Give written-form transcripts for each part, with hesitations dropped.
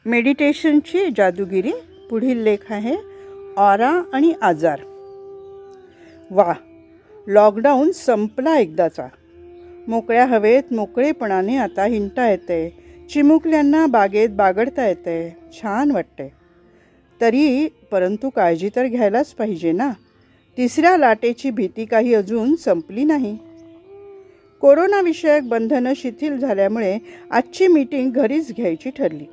मेडिटेशनची जादूगिरी. पुढील लेख आहे ऑरा आणि आजार. वा, लॉकडाऊन संपला एकदाचा. मोकळ्या हवेत मोकळेपणाने आता हिंडता येते. चिमुकल्यांना बागेत बागडता येते. छान वाटते. तरी परंतु काळजी तर घ्यायलाच पाहिजे ना. तिसऱ्या लाटेची भीती काही अजून संपली नाही. कोरोनाविषयक बंधनं शिथिल झाल्यामुळे आजची मीटिंग घरीच घ्यायची ठरली.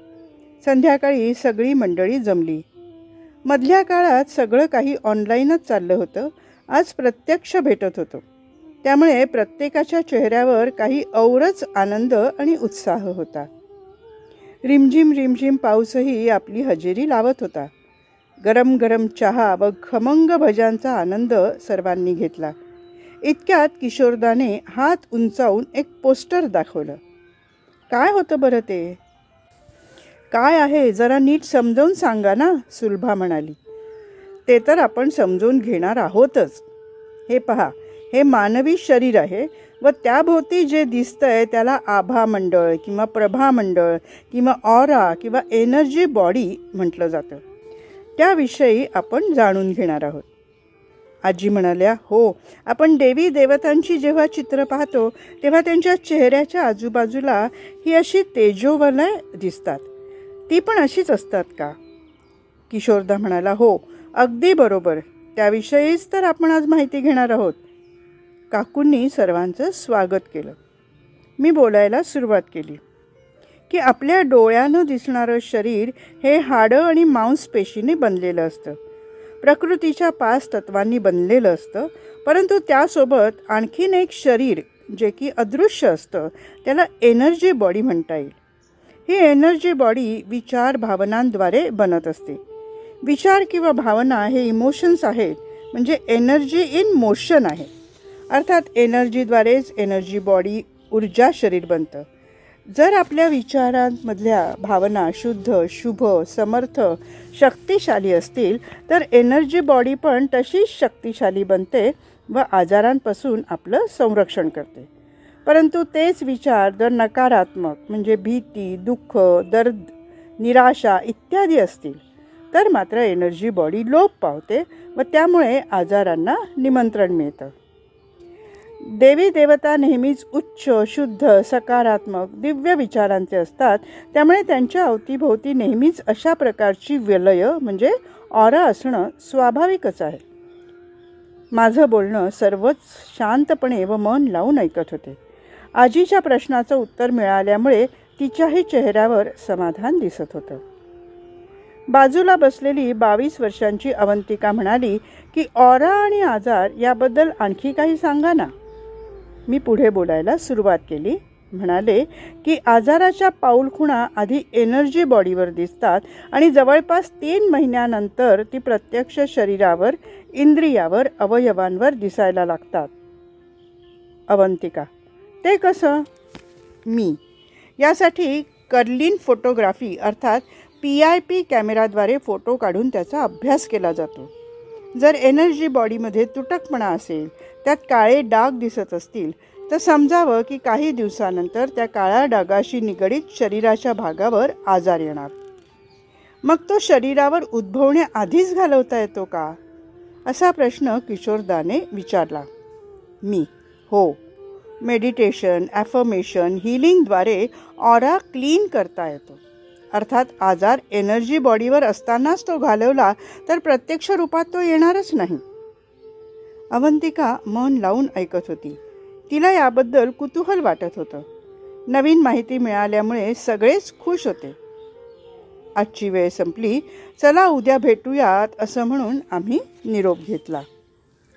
संध्याकाळी सगळी मंडळी जमली. मधल्या काळात सगळं काही ऑनलाईनच चाललं होतं. आज प्रत्यक्ष भेटत होतो. त्यामुळे प्रत्येकाच्या चेहऱ्यावर काही औरच आनंद आणि उत्साह होता. रिमझिम रिमझिम पाऊसही आपली हजेरी लावत होता. गरम गरम चहा व खमंग भज्यांचा आनंद सर्वांनी घेतला. इतक्यात किशोरदाने हात उंचावून एक पोस्टर दाखवलं. काय होतं बरं ते? काय आहे जरा नीट समजावून सांगा ना, सुलभा म्हणाली. ते तर आपण समजून घेणार आहोतच. हे पहा, हे मानवी शरीर आहे व त्याभोवती जे दिसतंय त्याला आभा मंडळ किंवा प्रभा मंडळ किंवा ऑरा किंवा एनर्जी बॉडी म्हटलं जातं. त्याविषयी आपण जाणून घेणार आहोत. आजी म्हणाल्या, हो, आपण देवी देवतांची जेव्हा चित्र पाहतो तेव्हा त्यांच्या चेहऱ्याच्या आजूबाजूला ही अशी तेजोवलय दिसतात. ती पण अशीच असतात का? किशोरदा म्हणाला, हो, अगदी बरोबर. त्याविषयीच तर आपण आज माहिती घेणार आहोत. काकूंनी सर्वांचं स्वागत केलं. मी बोलायला सुरुवात केली की आपल्या डोळ्यानं दिसणारं शरीर हे हाडं आणि मांसपेशीने बनलेलं असतं. प्रकृतीच्या 5 तत्वांनी बनलेलं असतं. परंतु त्यासोबत आणखीन एक शरीर जे की अदृश्य असतं त्याला एनर्जी बॉडी म्हणता येईल. ही एनर्जी बॉडी विचार भावनांद्वारे बनत असते. विचार किंवा भावना हे इमोशन्स आहेत, म्हणजे एनर्जी इन मोशन आहे. अर्थात एनर्जीद्वारेच एनर्जी बॉडी ऊर्जा शरीर बनतं. जर आपल्या विचारांमधल्या भावना शुद्ध, शुभ, समर्थ, शक्तिशाली असतील तर एनर्जी बॉडी पण तशीच शक्तिशाली बनते व आजारांपासून आपलं संरक्षण करते. परंतु तेच विचार जर नकारात्मक म्हणजे भीती, दुःख, दर्द, निराशा इत्यादी असतील तर मात्र एनर्जी बॉडी लोप पावते व त्यामुळे आजारांना निमंत्रण मिळतं. देवी देवता नेहमीच उच्च, शुद्ध, सकारात्मक, दिव्य विचारांचे असतात. त्यामुळे त्यांच्या अवतीभोवती नेहमीच अशा प्रकारची वलय म्हणजे ऑरा असणं स्वाभाविकच आहे. माझं बोलणं सर्वच शांतपणे व मन लावून ऐकत होते. आजीच्या प्रश्नाचं उत्तर मिळाल्यामुळे तिच्याही चेहऱ्यावर समाधान दिसत होतं. बाजूला बसलेली 22 वर्षांची अवंतिका म्हणाली की ऑरा आणि आजार याबद्दल आणखी काही सांगा ना. मी पुढे बोलायला सुरुवात केली. म्हणाले की आजाराच्या पाऊलखुणा आधी एनर्जी बॉडीवर दिसतात आणि जवळपास 3 महिन्यानंतर ती प्रत्यक्ष शरीरावर, इंद्रियावर, अवयवांवर दिसायला लागतात. अवंतिका, ते कसं? मी यासाठी कर्लिन फोटोग्राफी अर्थात PIP कॅमेराद्वारे फोटो काढून त्याचा अभ्यास केला जातो. जर एनर्जी बॉडीमध्ये तुटकपणा असेल, त्यात काळे डाग दिसत असतील तर समजावं की काही दिवसानंतर त्या काळ्या डागाशी निगडीत शरीराच्या भागावर आजार येणार. मग तो शरीरावर उद्भवण्याआधीच घालवता येतो का, असा प्रश्न किशोरदाने विचारला. मी, हो, मेडिटेशन, ॲफर्मेशन, हिलिंगद्वारे ऑरा क्लीन करता येतो. अर्थात आजार एनर्जी बॉडीवर असतानाच तो घालवला तर प्रत्यक्ष रूपात तो येणारच नाही. अवंतिका मन लावून ऐकत होती. तिला याबद्दल कुतूहल वाटत होतं. नवीन माहिती मिळाल्यामुळे सगळेच खुश होते. आजची वेळ संपली, चला उद्या भेटूयात असं म्हणून आम्ही निरोप घेतला.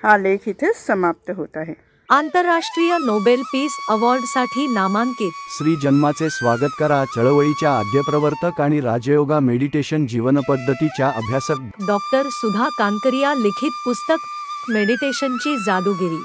हा लेख इथेच समाप्त होत आहे. आंतरराष्ट्रीय नोबेल पीस अवॉर्डसाठी नामांकित श्री जन्माचे स्वागत करा चळवळीच्या आद्यप्रवर्तक आणि राजयोगा मेडिटेशन जीवनपद्धतीच्या अभ्यासक डॉक्टर सुधा कानकरिया लिखित पुस्तक मेडिटेशनची जादूगिरी.